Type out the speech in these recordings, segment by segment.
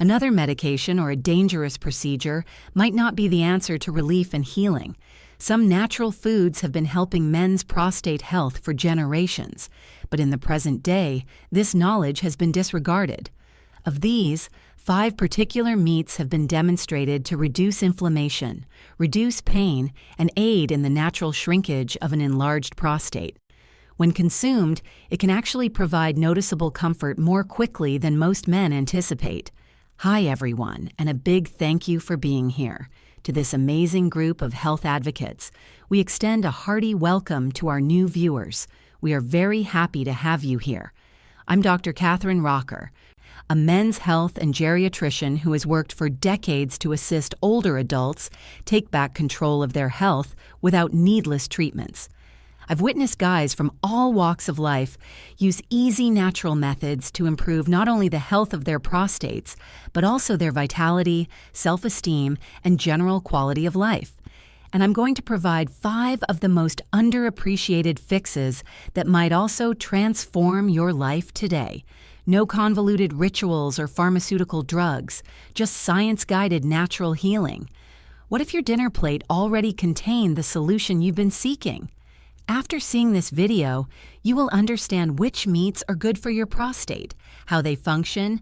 Another medication or a dangerous procedure might not be the answer to relief and healing. Some natural foods have been helping men's prostate health for generations, but in the present day, this knowledge has been disregarded. Of these, 5 particular meats have been demonstrated to reduce inflammation, reduce pain, and aid in the natural shrinkage of an enlarged prostate. When consumed, it can actually provide noticeable comfort more quickly than most men anticipate. Hi everyone, and a big thank you for being here. To this amazing group of health advocates, we extend a hearty welcome to our new viewers. We are very happy to have you here. I'm Dr. Katherine Rotker, a men's health and geriatrician who has worked for decades to assist older adults take back control of their health without needless treatments. I've witnessed guys from all walks of life use easy natural methods to improve not only the health of their prostates, but also their vitality, self-esteem, and general quality of life. And I'm going to provide 5 of the most underappreciated fixes that might also transform your life today. No convoluted rituals or pharmaceutical drugs, just science-guided natural healing. What if your dinner plate already contained the solution you've been seeking? After seeing this video, you will understand which meats are good for your prostate, how they function,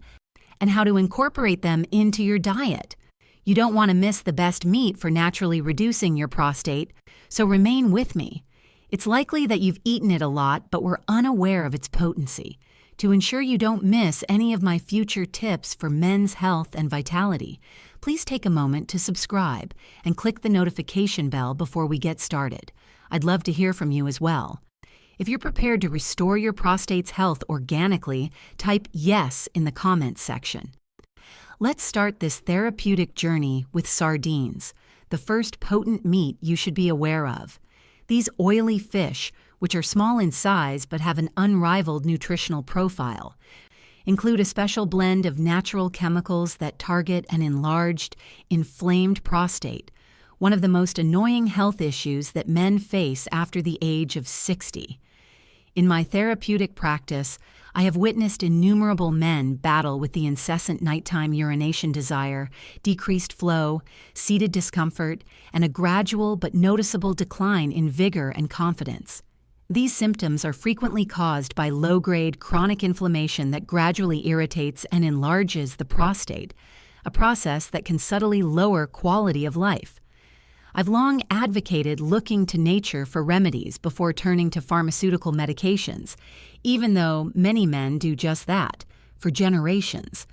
and how to incorporate them into your diet. You don't want to miss the best meat for naturally reducing your prostate, so remain with me. It's likely that you've eaten it a lot but were unaware of its potency. To ensure you don't miss any of my future tips for men's health and vitality, please take a moment to subscribe and click the notification bell before we get started. I'd love to hear from you as well. If you're prepared to restore your prostate's health organically, type yes in the comments section. Let's start this therapeutic journey with sardines, the first potent meat you should be aware of. These oily fish, which are small in size but have an unrivaled nutritional profile, include a special blend of natural chemicals that target an enlarged, inflamed prostate, one of the most annoying health issues that men face after the age of 60. In my therapeutic practice, I have witnessed innumerable men battle with the incessant nighttime urination desire, decreased flow, seated discomfort, and a gradual but noticeable decline in vigor and confidence. These symptoms are frequently caused by low-grade chronic inflammation that gradually irritates and enlarges the prostate, a process that can subtly lower quality of life. I've long advocated looking to nature for remedies before turning to pharmaceutical medications, even though many men do just that, for generations.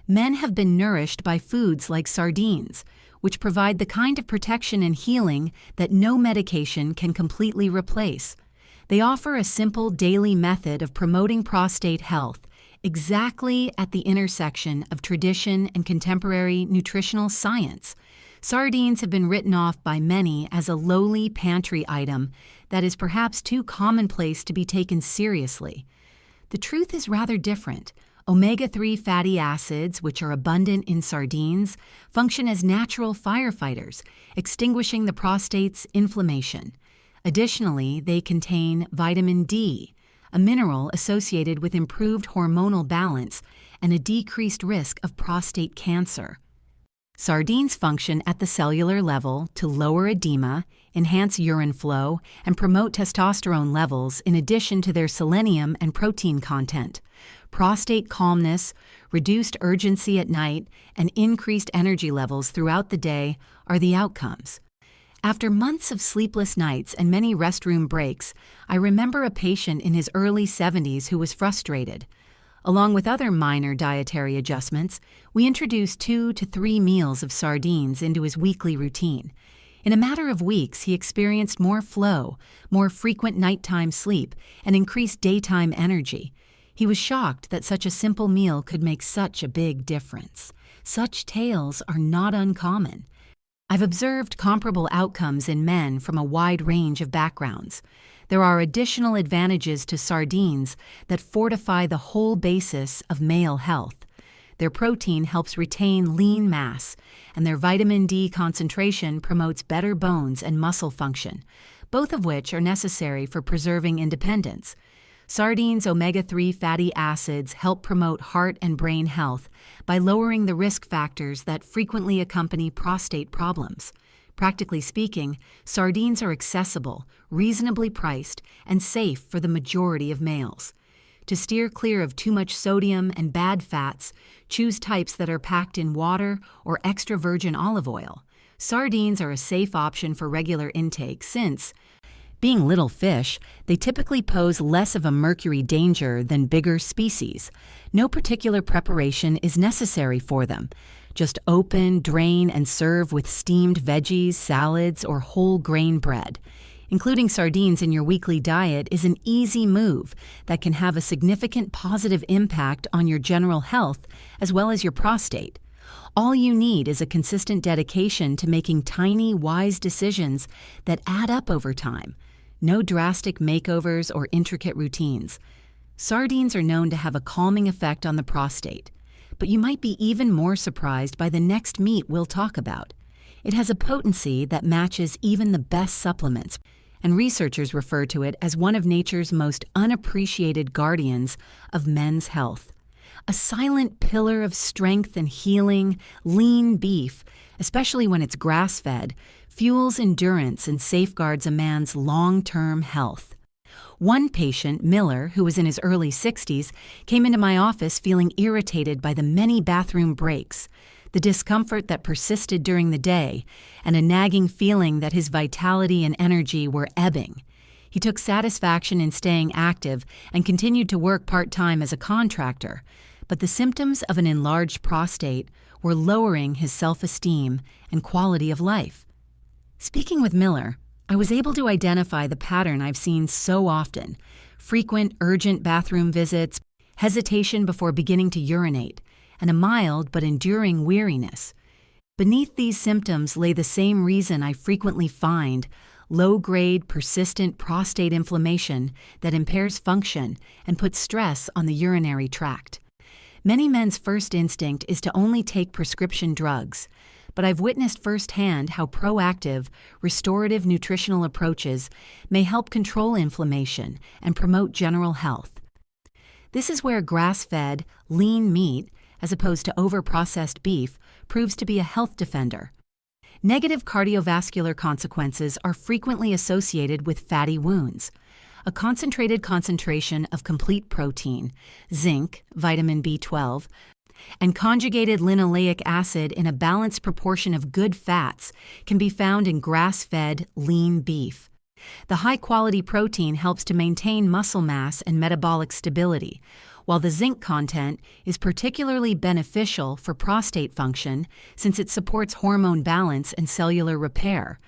Men have been nourished by foods like sardines, which provide the kind of protection and healing that no medication can completely replace. They offer a simple daily method of promoting prostate health, exactly at the intersection of tradition and contemporary nutritional science. Sardines have been written off by many as a lowly pantry item that is perhaps too commonplace to be taken seriously. The truth is rather different. Omega-3 fatty acids, which are abundant in sardines, function as natural firefighters, extinguishing the prostate's inflammation. Additionally, they contain vitamin D, a mineral associated with improved hormonal balance and a decreased risk of prostate cancer. Sardines function at the cellular level to lower edema, enhance urine flow, and promote testosterone levels in addition to their selenium and protein content. Prostate calmness, reduced urgency at night, and increased energy levels throughout the day are the outcomes. After months of sleepless nights and many restroom breaks, I remember a patient in his early 70s who was frustrated. Along with other minor dietary adjustments, we introduced 2 to 3 meals of sardines into his weekly routine. In a matter of weeks, he experienced more flow, more frequent nighttime sleep, and increased daytime energy. He was shocked that such a simple meal could make such a big difference. Such tales are not uncommon. I've observed comparable outcomes in men from a wide range of backgrounds. There are additional advantages to sardines that fortify the whole basis of male health. Their protein helps retain lean mass, and their vitamin D concentration promotes better bones and muscle function, both of which are necessary for preserving independence. Sardines' omega-3 fatty acids help promote heart and brain health by lowering the risk factors that frequently accompany prostate problems. Practically speaking, sardines are accessible, reasonably priced, and safe for the majority of males. To steer clear of too much sodium and bad fats, choose types that are packed in water or extra virgin olive oil. Sardines are a safe option for regular intake since, being little fish, they typically pose less of a mercury danger than bigger species. No particular preparation is necessary for them. Just open, drain, and serve with steamed veggies, salads, or whole grain bread. Including sardines in your weekly diet is an easy move that can have a significant positive impact on your general health as well as your prostate. All you need is a consistent dedication to making tiny, wise decisions that add up over time. No drastic makeovers or intricate routines. Sardines are known to have a calming effect on the prostate, but you might be even more surprised by the next meat we'll talk about. It has a potency that matches even the best supplements, and researchers refer to it as one of nature's most unappreciated guardians of men's health. A silent pillar of strength and healing, lean beef, especially when it's grass-fed, fuels endurance and safeguards a man's long-term health. One patient, Miller, who was in his early 60s, came into my office feeling irritated by the many bathroom breaks, the discomfort that persisted during the day, and a nagging feeling that his vitality and energy were ebbing. He took satisfaction in staying active and continued to work part-time as a contractor, but the symptoms of an enlarged prostate were lowering his self-esteem and quality of life. Speaking with Miller, I was able to identify the pattern I've seen so often: frequent, urgent bathroom visits, hesitation before beginning to urinate, and a mild but enduring weariness. Beneath these symptoms lay the same reason I frequently find: low-grade, persistent prostate inflammation that impairs function and puts stress on the urinary tract. Many men's first instinct is to only take prescription drugs, but I've witnessed firsthand how proactive, restorative nutritional approaches may help control inflammation and promote general health. This is where grass-fed, lean meat, as opposed to over-processed beef, proves to be a health defender. Negative cardiovascular consequences are frequently associated with fatty wounds. A concentrated concentration of complete protein, zinc, vitamin B12, and conjugated linoleic acid in a balanced proportion of good fats can be found in grass-fed, lean beef. The high-quality protein helps to maintain muscle mass and metabolic stability, while the zinc content is particularly beneficial for prostate function since it supports hormone balance and cellular repair.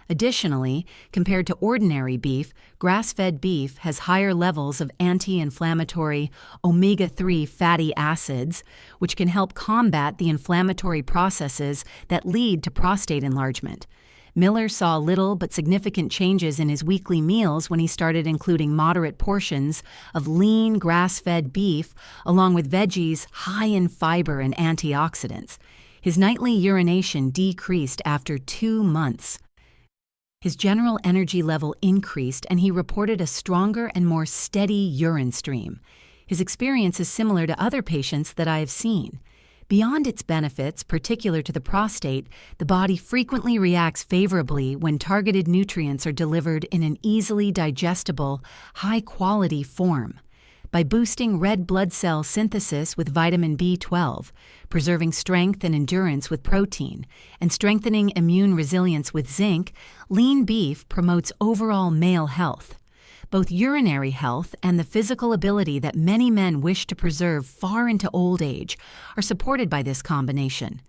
Additionally, compared to ordinary beef, grass-fed beef has higher levels of anti-inflammatory omega-3 fatty acids, which can help combat the inflammatory processes that lead to prostate enlargement. Miller saw little but significant changes in his weekly meals when he started including moderate portions of lean, grass-fed beef along with veggies high in fiber and antioxidants. His nightly urination decreased after 2 months. His general energy level increased, and he reported a stronger and more steady urine stream. His experience is similar to other patients that I have seen. Beyond its benefits, particular to the prostate, the body frequently reacts favorably when targeted nutrients are delivered in an easily digestible, high-quality form. By boosting red blood cell synthesis with vitamin B12, preserving strength and endurance with protein, and strengthening immune resilience with zinc, lean beef promotes overall male health. Both urinary health and the physical ability that many men wish to preserve far into old age are supported by this combination.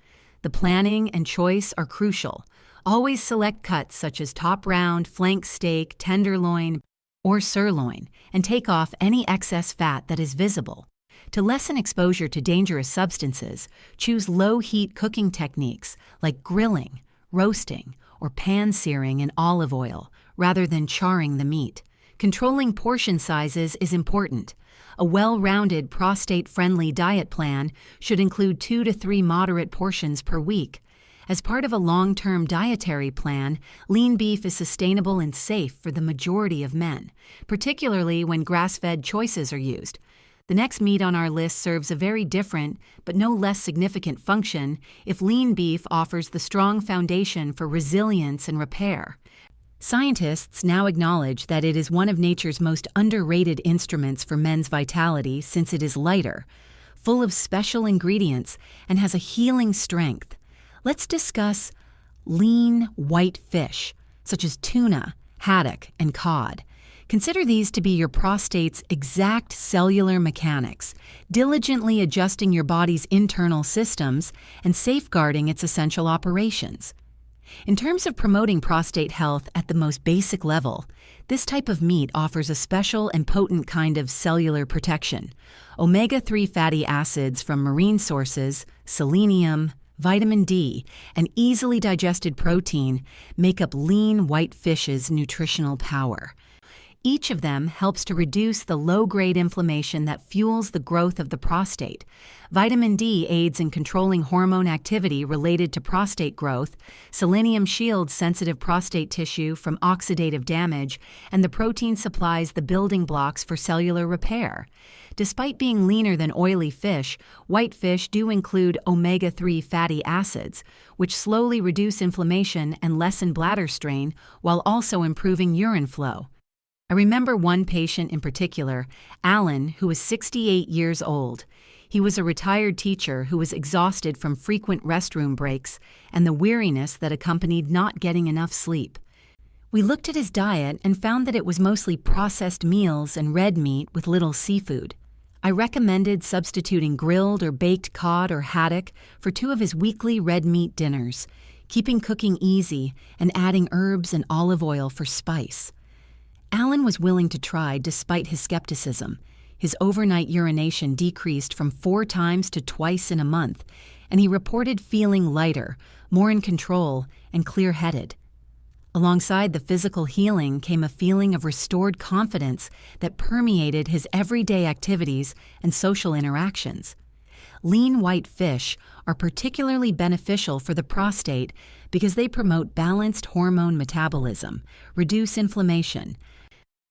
The planning and choice are crucial. Always select cuts such as top round, flank steak, tenderloin, or sirloin, and take off any excess fat that is visible. To lessen exposure to dangerous substances, choose low-heat cooking techniques like grilling, roasting, or pan-searing in olive oil rather than charring the meat. Controlling portion sizes is important. A well-rounded, prostate-friendly diet plan should include 2 to 3 moderate portions per week. As part of a long-term dietary plan, lean beef is sustainable and safe for the majority of men, particularly when grass-fed choices are used. The next meat on our list serves a very different, but no less significant function if lean beef offers the strong foundation for resilience and repair. Scientists now acknowledge that it is one of nature's most underrated instruments for men's vitality since it is lighter, full of special ingredients, and has a healing strength. Let's discuss lean white fish, such as tuna, haddock, and cod. Consider these to be your prostate's exact cellular mechanics, diligently adjusting your body's internal systems and safeguarding its essential operations. In terms of promoting prostate health at the most basic level, this type of meat offers a special and potent kind of cellular protection. Omega-3 fatty acids from marine sources, selenium, vitamin D, and easily digested protein make up lean white fish's nutritional power. Each of them helps to reduce the low-grade inflammation that fuels the growth of the prostate. Vitamin D aids in controlling hormone activity related to prostate growth, selenium shields sensitive prostate tissue from oxidative damage, and the protein supplies the building blocks for cellular repair. Despite being leaner than oily fish, white fish do include omega-3 fatty acids, which slowly reduce inflammation and lessen bladder strain while also improving urine flow. I remember one patient in particular, Alan, who was 68 years old. He was a retired teacher who was exhausted from frequent restroom breaks and the weariness that accompanied not getting enough sleep. We looked at his diet and found that it was mostly processed meals and red meat with little seafood. I recommended substituting grilled or baked cod or haddock for 2 of his weekly red meat dinners, keeping cooking easy and adding herbs and olive oil for spice. Alan was willing to try despite his skepticism. His overnight urination decreased from 4 times to twice in a month, and he reported feeling lighter, more in control, and clear-headed. Alongside the physical healing came a feeling of restored confidence that permeated his everyday activities and social interactions. Lean white fish are particularly beneficial for the prostate because they promote balanced hormone metabolism, reduce inflammation,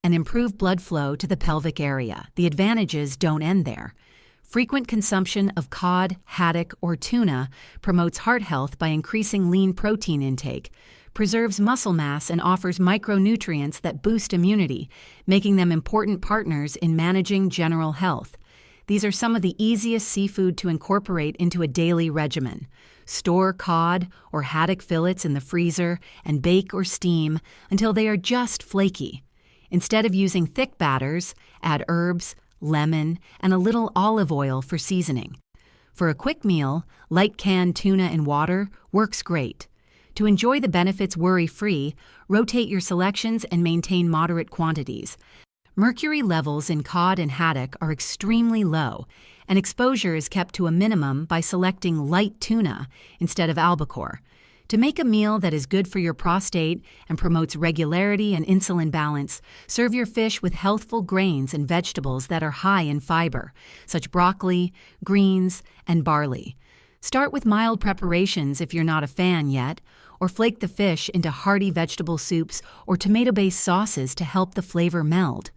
and improve blood flow to the pelvic area. The advantages don't end there. Frequent consumption of cod, haddock, or tuna promotes heart health by increasing lean protein intake, preserves muscle mass, and offers micronutrients that boost immunity, making them important partners in managing general health. These are some of the easiest seafood to incorporate into a daily regimen. Store cod or haddock fillets in the freezer and bake or steam until they are just flaky. Instead of using thick batters, add herbs, lemon, and a little olive oil for seasoning. For a quick meal, light canned tuna in water works great. To enjoy the benefits worry-free, rotate your selections and maintain moderate quantities. Mercury levels in cod and haddock are extremely low, and exposure is kept to a minimum by selecting light tuna instead of albacore. To make a meal that is good for your prostate and promotes regularity and insulin balance, serve your fish with healthful grains and vegetables that are high in fiber, such broccoli, greens, and barley. Start with mild preparations if you're not a fan yet, or flake the fish into hearty vegetable soups or tomato-based sauces to help the flavor meld.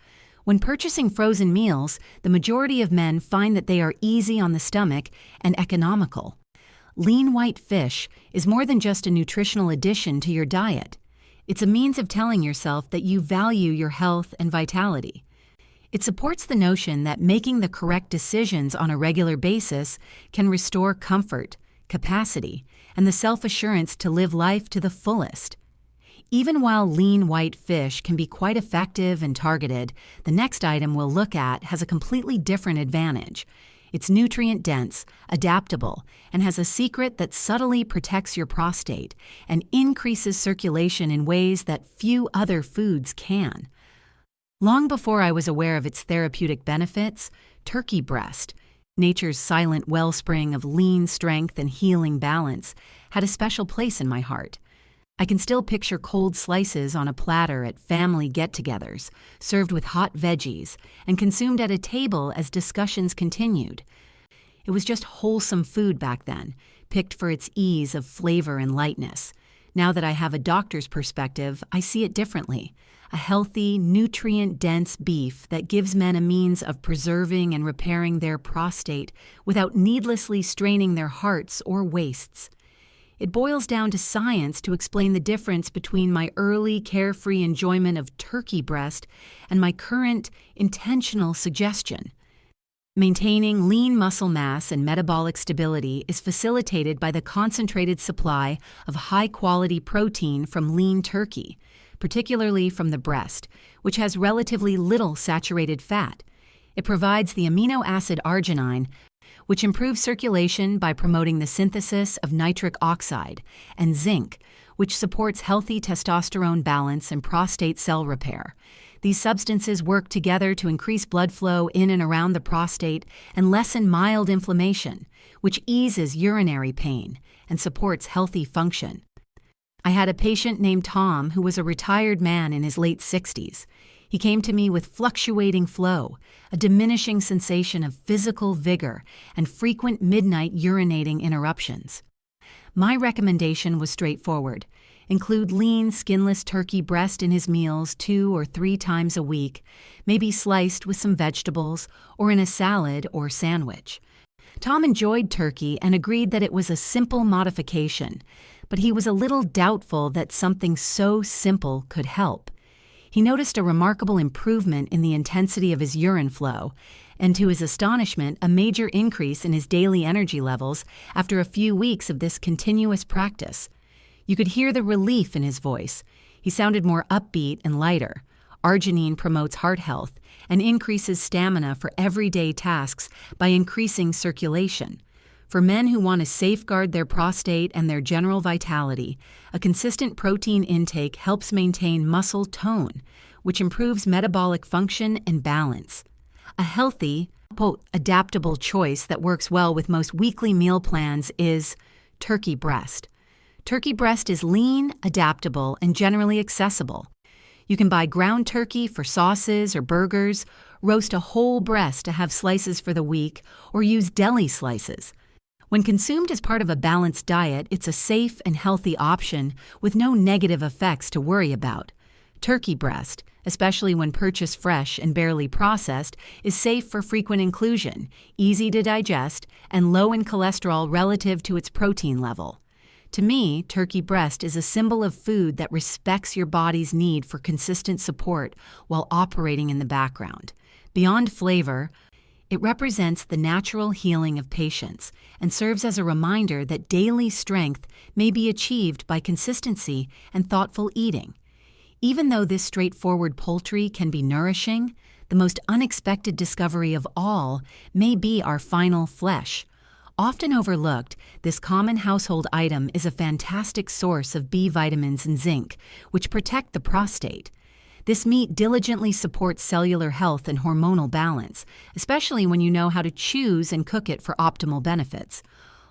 When purchasing frozen meals, the majority of men find that they are easy on the stomach and economical. Lean white fish is more than just a nutritional addition to your diet. It's a means of telling yourself that you value your health and vitality. It supports the notion that making the correct decisions on a regular basis can restore comfort, capacity, and the self-assurance to live life to the fullest. Even while lean white fish can be quite effective and targeted, the next item we'll look at has a completely different advantage. It's nutrient-dense, adaptable, and has a secret that subtly protects your prostate and increases circulation in ways that few other foods can. Long before I was aware of its therapeutic benefits, turkey breast, nature's silent wellspring of lean strength and healing balance, had a special place in my heart. I can still picture cold slices on a platter at family get-togethers, served with hot veggies, and consumed at a table as discussions continued. It was just wholesome food back then, picked for its ease of flavor and lightness. Now that I have a doctor's perspective, I see it differently. A healthy, nutrient-dense beef that gives men a means of preserving and repairing their prostate without needlessly straining their hearts or waists. It boils down to science to explain the difference between my early, carefree enjoyment of turkey breast and my current, intentional suggestion. Maintaining lean muscle mass and metabolic stability is facilitated by the concentrated supply of high-quality protein from lean turkey, particularly from the breast, which has relatively little saturated fat. It provides the amino acid arginine, which improves circulation by promoting the synthesis of nitric oxide, and zinc, which supports healthy testosterone balance and prostate cell repair. These substances work together to increase blood flow in and around the prostate and lessen mild inflammation, which eases urinary pain and supports healthy function. I had a patient named Tom who was a retired man in his late 60s. He came to me with fluctuating flow, a diminishing sensation of physical vigor, and frequent midnight urinating interruptions. My recommendation was straightforward. Include lean, skinless turkey breast in his meals 2 or 3 times a week, maybe sliced with some vegetables or in a salad or sandwich. Tom enjoyed turkey and agreed that it was a simple modification, but he was a little doubtful that something so simple could help. He noticed a remarkable improvement in the intensity of his urine flow, and to his astonishment, a major increase in his daily energy levels after a few weeks of this continuous practice. You could hear the relief in his voice. He sounded more upbeat and lighter. Arginine promotes heart health and increases stamina for everyday tasks by increasing circulation. For men who want to safeguard their prostate and their general vitality, a consistent protein intake helps maintain muscle tone, which improves metabolic function and balance. A healthy, adaptable choice that works well with most weekly meal plans is turkey breast. Turkey breast is lean, adaptable, and generally accessible. You can buy ground turkey for sauces or burgers, roast a whole breast to have slices for the week, or use deli slices. When consumed as part of a balanced diet, it's a safe and healthy option with no negative effects to worry about. Turkey breast, especially when purchased fresh and barely processed, is safe for frequent inclusion, easy to digest, and low in cholesterol relative to its protein level. To me, turkey breast is a symbol of food that respects your body's need for consistent support while operating in the background. Beyond flavor, it represents the natural healing of patients and serves as a reminder that daily strength may be achieved by consistency and thoughtful eating. Even though this straightforward poultry can be nourishing, the most unexpected discovery of all may be our final flesh. Often overlooked, this common household item is a fantastic source of B vitamins and zinc, which protect the prostate. This meat diligently supports cellular health and hormonal balance, especially when you know how to choose and cook it for optimal benefits.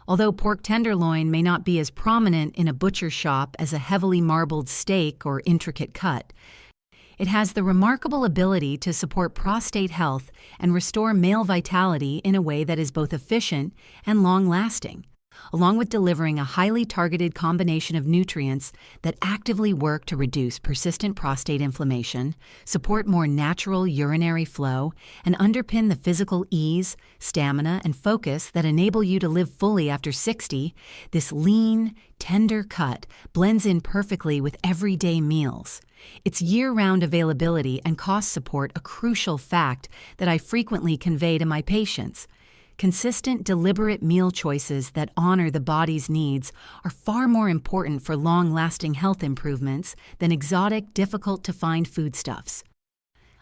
Although pork tenderloin may not be as prominent in a butcher shop as a heavily marbled steak or intricate cut, it has the remarkable ability to support prostate health and restore male vitality in a way that is both efficient and long-lasting, along with delivering a highly targeted combination of nutrients that actively work to reduce persistent prostate inflammation, support more natural urinary flow, and underpin the physical ease, stamina, and focus that enable you to live fully after 60. This lean, tender cut blends in perfectly with everyday meals. Its year-round availability and cost support a crucial fact that I frequently convey to my patients. Consistent, deliberate meal choices that honor the body's needs are far more important for long-lasting health improvements than exotic, difficult-to-find foodstuffs.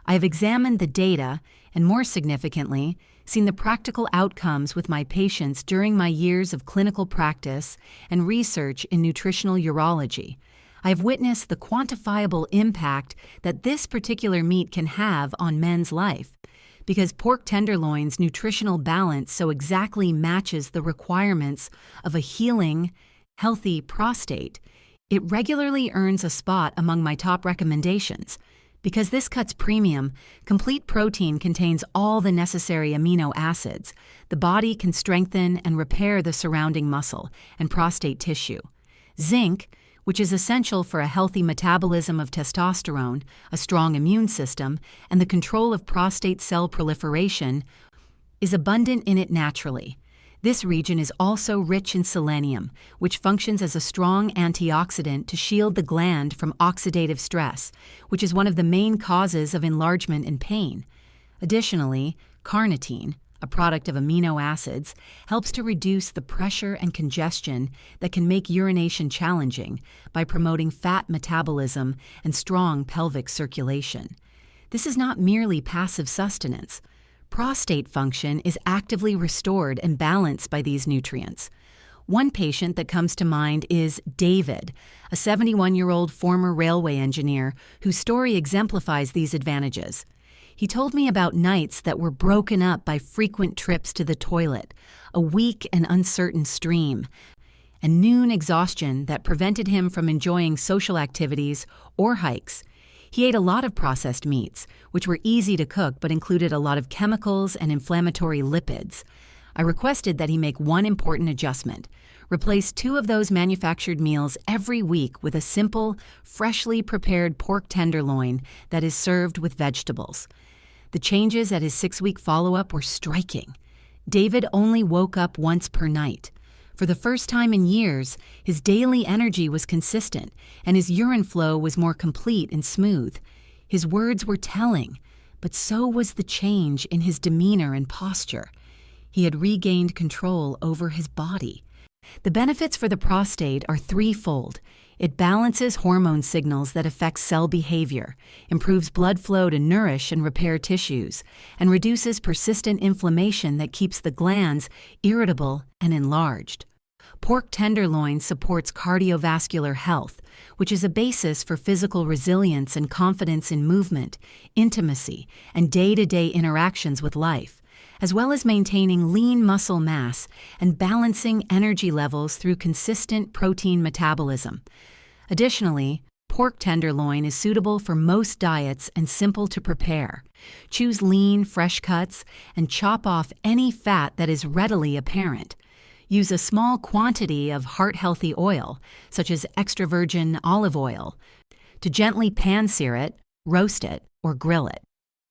I have examined the data and, more significantly, seen the practical outcomes with my patients during my years of clinical practice and research in nutritional urology. I have witnessed the quantifiable impact that this particular meat can have on men's life. Because pork tenderloin's nutritional balance so exactly matches the requirements of a healing, healthy prostate, it regularly earns a spot among my top recommendations. Because this cuts premium, complete protein contains all the necessary amino acids. The body can strengthen and repair the surrounding muscle and prostate tissue. Zinc, which is essential for a healthy metabolism of testosterone, a strong immune system, and the control of prostate cell proliferation, is abundant in it naturally. This region is also rich in selenium, which functions as a strong antioxidant to shield the gland from oxidative stress, which is one of the main causes of enlargement and pain. Additionally, carnitine, a product of amino acids, helps to reduce the pressure and congestion that can make urination challenging by promoting fat metabolism and strong pelvic circulation. This is not merely passive sustenance. Prostate function is actively restored and balanced by these nutrients. One patient that comes to mind is David, a 71-year-old former railway engineer whose story exemplifies these advantages. He told me about nights that were broken up by frequent trips to the toilet, a weak and uncertain stream, and noon exhaustion that prevented him from enjoying social activities or hikes. He ate a lot of processed meats, which were easy to cook but included a lot of chemicals and inflammatory lipids. I requested that he make one important adjustment: replace 2 of those manufactured meals every week with a simple, freshly prepared pork tenderloin that is served with vegetables. The changes at his 6-week follow-up were striking. David only woke up once per night. For the first time in years, his daily energy was consistent, and his urine flow was more complete and smooth. His words were telling, but so was the change in his demeanor and posture. He had regained control over his body. The benefits for the prostate are threefold. It balances hormone signals that affect cell behavior, improves blood flow to nourish and repair tissues, and reduces persistent inflammation that keeps the glands irritable and enlarged. Pork tenderloin supports cardiovascular health, which is a basis for physical resilience and confidence in movement, intimacy, and day-to-day interactions with life, as well as maintaining lean muscle mass and balancing energy levels through consistent protein metabolism. Additionally, pork tenderloin is suitable for most diets and simple to prepare. Choose lean, fresh cuts and chop off any fat that is readily apparent. Use a small quantity of heart-healthy oil, such as extra virgin olive oil, to gently pan-sear it, roast it, or grill it.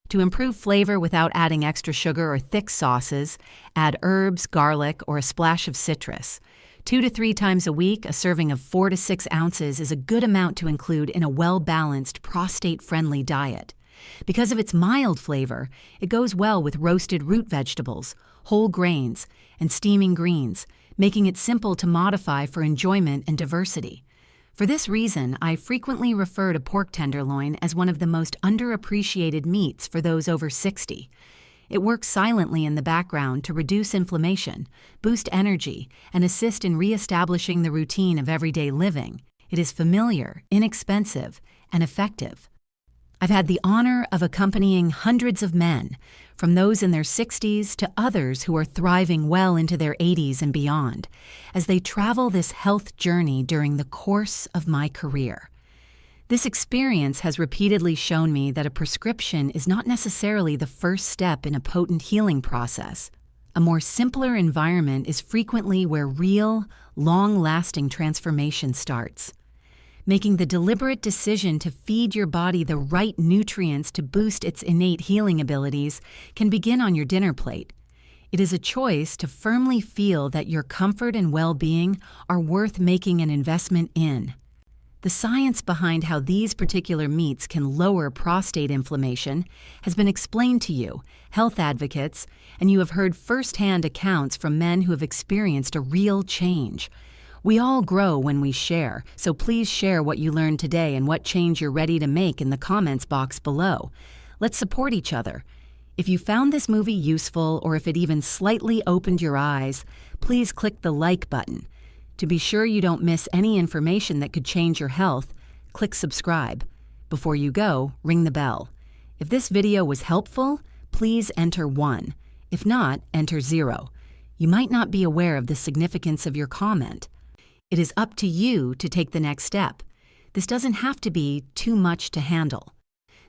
To improve flavor without adding extra sugar or thick sauces, add herbs, garlic, or a splash of citrus. 2 to 3 times a week, a serving of 4 to 6 ounces is a good amount to include in a well-balanced, prostate-friendly diet. Because of its mild flavor, it goes well with roasted root vegetables, whole grains, and steaming greens, making it simple to modify for enjoyment and diversity. For this reason, I frequently refer to pork tenderloin as one of the most underappreciated meats for those over 60. It works silently in the background to reduce inflammation, boost energy, and assist in reestablishing the routine of everyday living. It is familiar, inexpensive, and effective. I've had the honor of accompanying hundreds of men, from those in their 60s to others who are thriving well into their 80s and beyond, as they travel this health journey during the course of my career. This experience has repeatedly shown me that a prescription is not necessarily the first step in a potent healing process. A more simpler environment is frequently where real, long-lasting transformation starts. Making the deliberate decision to feed your body the right nutrients to boost its innate healing abilities can begin on your dinner plate. It is a choice to firmly feel that your comfort and well-being are worth making an investment in. The science behind how these particular meats can lower prostate inflammation has been explained to you, health advocates, and you have heard firsthand accounts from men who have experienced a real change. We all grow when we share, so please share what you learned today and what change you're ready to make in the comments box below. Let's support each other. If you found this movie useful or if it even slightly opened your eyes, please click the like button. To be sure you don't miss any information that could change your health, click subscribe. Before you go, ring the bell. If this video was helpful, please enter 1. If not, enter 0. You might not be aware of the significance of your comment. It is up to you to take the next step. This doesn't have to be too much to handle.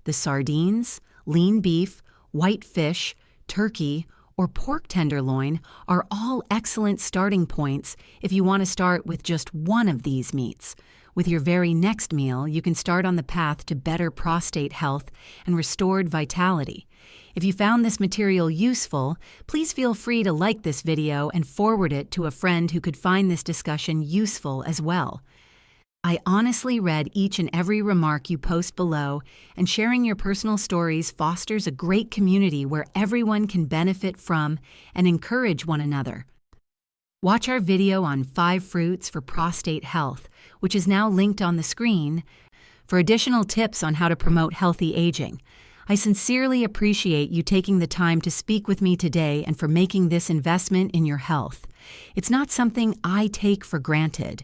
The sardines, lean beef, white fish, turkey, or pork tenderloin are all excellent starting points if you want to start with just one of these meats. With your very next meal, you can start on the path to better prostate health and restored vitality. If you found this material useful, please feel free to like this video and forward it to a friend who could find this discussion useful as well. I honestly read each and every remark you post below, and sharing your personal stories fosters a great community where everyone can benefit from and encourage one another. Watch our video on 5 fruits for prostate health, which is now linked on the screen, for additional tips on how to promote healthy aging. I sincerely appreciate you taking the time to speak with me today and for making this investment in your health. It's not something I take for granted.